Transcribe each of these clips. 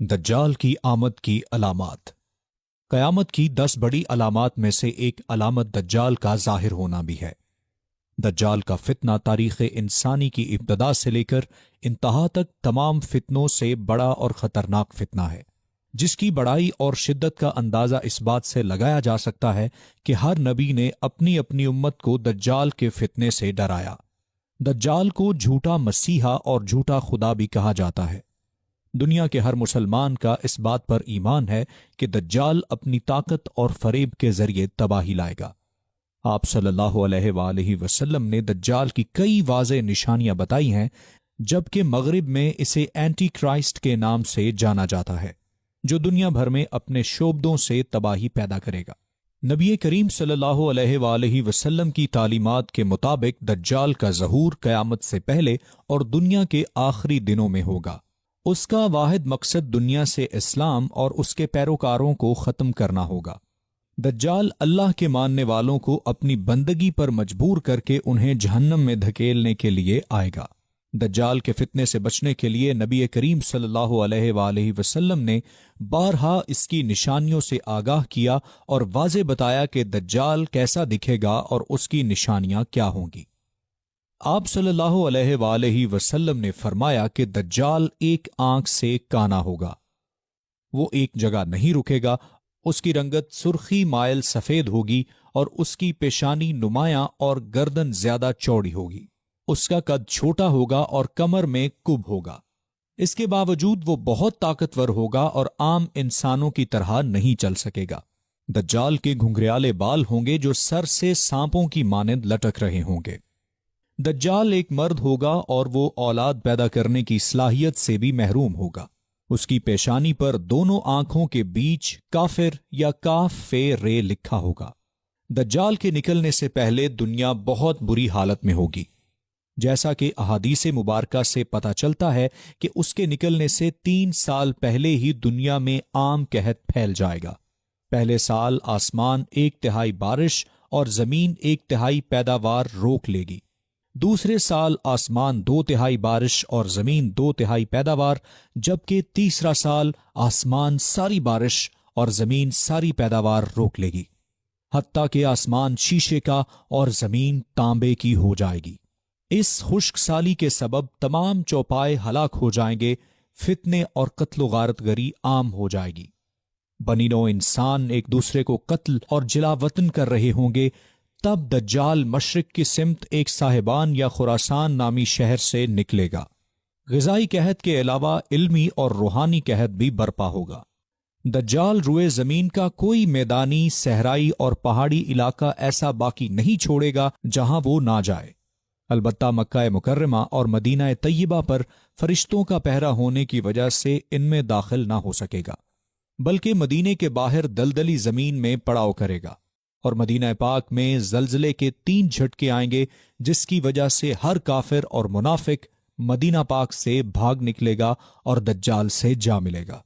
دجال کی آمد کی علامات۔ قیامت کی 10 بڑی علامات میں سے ایک علامت دجال کا ظاہر ہونا بھی ہے۔ دجال کا فتنہ تاریخ انسانی کی ابتدا سے لے کر انتہا تک تمام فتنوں سے بڑا اور خطرناک فتنہ ہے، جس کی بڑائی اور شدت کا اندازہ اس بات سے لگایا جا سکتا ہے کہ ہر نبی نے اپنی اپنی امت کو دجال کے فتنے سے ڈرایا۔ دجال کو جھوٹا مسیحا اور جھوٹا خدا بھی کہا جاتا ہے۔ دنیا کے ہر مسلمان کا اس بات پر ایمان ہے کہ دجال اپنی طاقت اور فریب کے ذریعے تباہی لائے گا۔ آپ صلی اللہ علیہ وآلہ وسلم نے دجال کی کئی واضح نشانیاں بتائی ہیں، جبکہ مغرب میں اسے اینٹی کرائسٹ کے نام سے جانا جاتا ہے، جو دنیا بھر میں اپنے شعبدوں سے تباہی پیدا کرے گا۔ نبی کریم صلی اللہ علیہ وآلہ وسلم کی تعلیمات کے مطابق دجال کا ظہور قیامت سے پہلے اور دنیا کے آخری دنوں میں ہوگا۔ اس کا واحد مقصد دنیا سے اسلام اور اس کے پیروکاروں کو ختم کرنا ہوگا۔ دجال اللہ کے ماننے والوں کو اپنی بندگی پر مجبور کر کے انہیں جہنم میں دھکیلنے کے لیے آئے گا۔ دجال کے فتنے سے بچنے کے لیے نبی کریم صلی اللہ علیہ وآلہ وسلم نے بارہا اس کی نشانیوں سے آگاہ کیا اور واضح بتایا کہ دجال کیسا دکھے گا اور اس کی نشانیاں کیا ہوں گی۔ آپ صلی اللہ علیہ وآلہ وسلم نے فرمایا کہ دجال ایک آنکھ سے کانا ہوگا، وہ ایک جگہ نہیں رکے گا، اس کی رنگت سرخی مائل سفید ہوگی اور اس کی پیشانی نمایاں اور گردن زیادہ چوڑی ہوگی۔ اس کا قد چھوٹا ہوگا اور کمر میں کب ہوگا۔ اس کے باوجود وہ بہت طاقتور ہوگا اور عام انسانوں کی طرح نہیں چل سکے گا۔ دجال کے گھنگریالے بال ہوں گے جو سر سے سانپوں کی مانند لٹک رہے ہوں گے۔ دجال ایک مرد ہوگا اور وہ اولاد پیدا کرنے کی صلاحیت سے بھی محروم ہوگا۔ اس کی پیشانی پر دونوں آنکھوں کے بیچ کافر یا کاف فے رے لکھا ہوگا۔ دجال کے نکلنے سے پہلے دنیا بہت بری حالت میں ہوگی، جیسا کہ احادیث مبارکہ سے پتہ چلتا ہے کہ اس کے نکلنے سے 3 سال پہلے ہی دنیا میں عام قحط پھیل جائے گا۔ پہلے سال آسمان 1/3 بارش اور زمین 1/3 پیداوار روک لے گی۔ دوسرے سال آسمان 2/3 بارش اور زمین 2/3 پیداوار، جبکہ تیسرا سال آسمان ساری بارش اور زمین ساری پیداوار روک لے گی، حتیٰ کہ آسمان شیشے کا اور زمین تانبے کی ہو جائے گی۔ اس خشک سالی کے سبب تمام چوپائے ہلاک ہو جائیں گے، فتنے اور قتل و غارت گری عام ہو جائے گی۔ بنی نوع انسان ایک دوسرے کو قتل اور جلا وطن کر رہے ہوں گے۔ تب دجال مشرق کی سمت ایک صاحبان یا خراسان نامی شہر سے نکلے گا۔ غذائی قحط کے علاوہ علمی اور روحانی قحط بھی برپا ہوگا۔ دجال روئے زمین کا کوئی میدانی، صحرائی اور پہاڑی علاقہ ایسا باقی نہیں چھوڑے گا جہاں وہ نہ جائے۔ البتہ مکہ مکرمہ اور مدینہ طیبہ پر فرشتوں کا پہرا ہونے کی وجہ سے ان میں داخل نہ ہو سکے گا، بلکہ مدینے کے باہر دلدلی زمین میں پڑاؤ کرے گا، اور مدینہ پاک میں زلزلے کے 3 جھٹکے آئیں گے، جس کی وجہ سے ہر کافر اور منافق مدینہ پاک سے بھاگ نکلے گا اور دجال سے جا ملے گا۔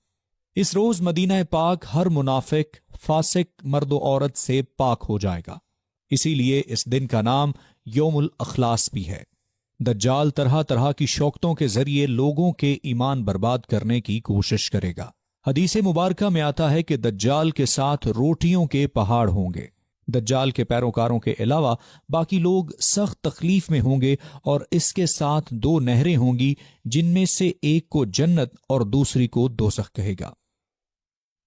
اس روز مدینہ پاک ہر منافق، فاسق مرد و عورت سے پاک ہو جائے گا، اسی لیے اس دن کا نام یوم الاخلاص بھی ہے۔ دجال طرح طرح کی شوکتوں کے ذریعے لوگوں کے ایمان برباد کرنے کی کوشش کرے گا۔ حدیث مبارکہ میں آتا ہے کہ دجال کے ساتھ روٹیوں کے پہاڑ ہوں گے۔ دجال کے پیروکاروں کے علاوہ باقی لوگ سخت تکلیف میں ہوں گے، اور اس کے ساتھ 2 نہریں ہوں گی، جن میں سے ایک کو جنت اور دوسری کو دوزخ کہے گا۔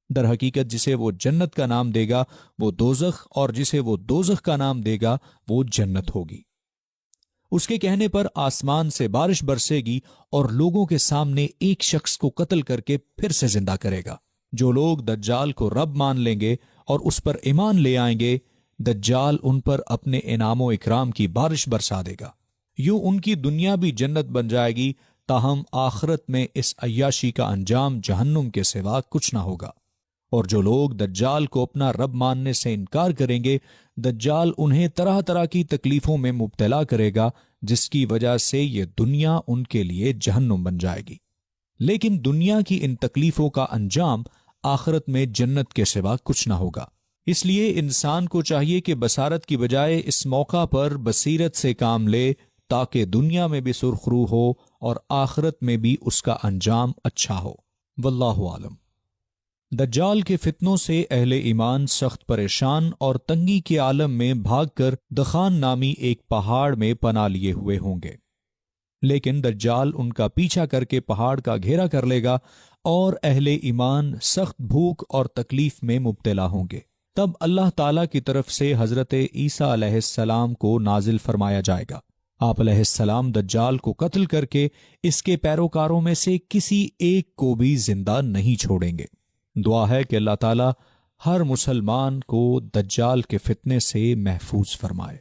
در حقیقت جسے وہ جنت کا نام دے گا وہ دوزخ، اور جسے وہ دوزخ کا نام دے گا وہ جنت ہوگی۔ اس کے کہنے پر آسمان سے بارش برسے گی اور لوگوں کے سامنے ایک شخص کو قتل کر کے پھر سے زندہ کرے گا۔ جو لوگ دجال کو رب مان لیں گے اور اس پر ایمان لے آئیں گے، دجال ان پر اپنے انعام و اکرام کی بارش برسا دے گا۔ یوں ان کی دنیا بھی جنت بن جائے گی، تاہم آخرت میں اس عیاشی کا انجام جہنم کے سوا کچھ نہ ہوگا۔ اور جو لوگ دجال کو اپنا رب ماننے سے انکار کریں گے، دجال انہیں طرح طرح کی تکلیفوں میں مبتلا کرے گا، جس کی وجہ سے یہ دنیا ان کے لیے جہنم بن جائے گی۔ لیکن دنیا کی ان تکلیفوں کا انجام آخرت میں جنت کے سوا کچھ نہ ہوگا۔ اس لیے انسان کو چاہیے کہ بصارت کی بجائے اس موقع پر بصیرت سے کام لے، تاکہ دنیا میں بھی سرخرو ہو اور آخرت میں بھی اس کا انجام اچھا ہو۔ واللہ عالم۔ دجال کے فتنوں سے اہل ایمان سخت پریشان اور تنگی کے عالم میں بھاگ کر دخان نامی ایک پہاڑ میں پناہ لیے ہوئے ہوں گے، لیکن دجال ان کا پیچھا کر کے پہاڑ کا گھیرا کر لے گا اور اہل ایمان سخت بھوک اور تکلیف میں مبتلا ہوں گے۔ تب اللہ تعالیٰ کی طرف سے حضرت عیسیٰ علیہ السلام کو نازل فرمایا جائے گا۔ آپ علیہ السلام دجال کو قتل کر کے اس کے پیروکاروں میں سے کسی ایک کو بھی زندہ نہیں چھوڑیں گے۔ دعا ہے کہ اللہ تعالیٰ ہر مسلمان کو دجال کے فتنے سے محفوظ فرمائے۔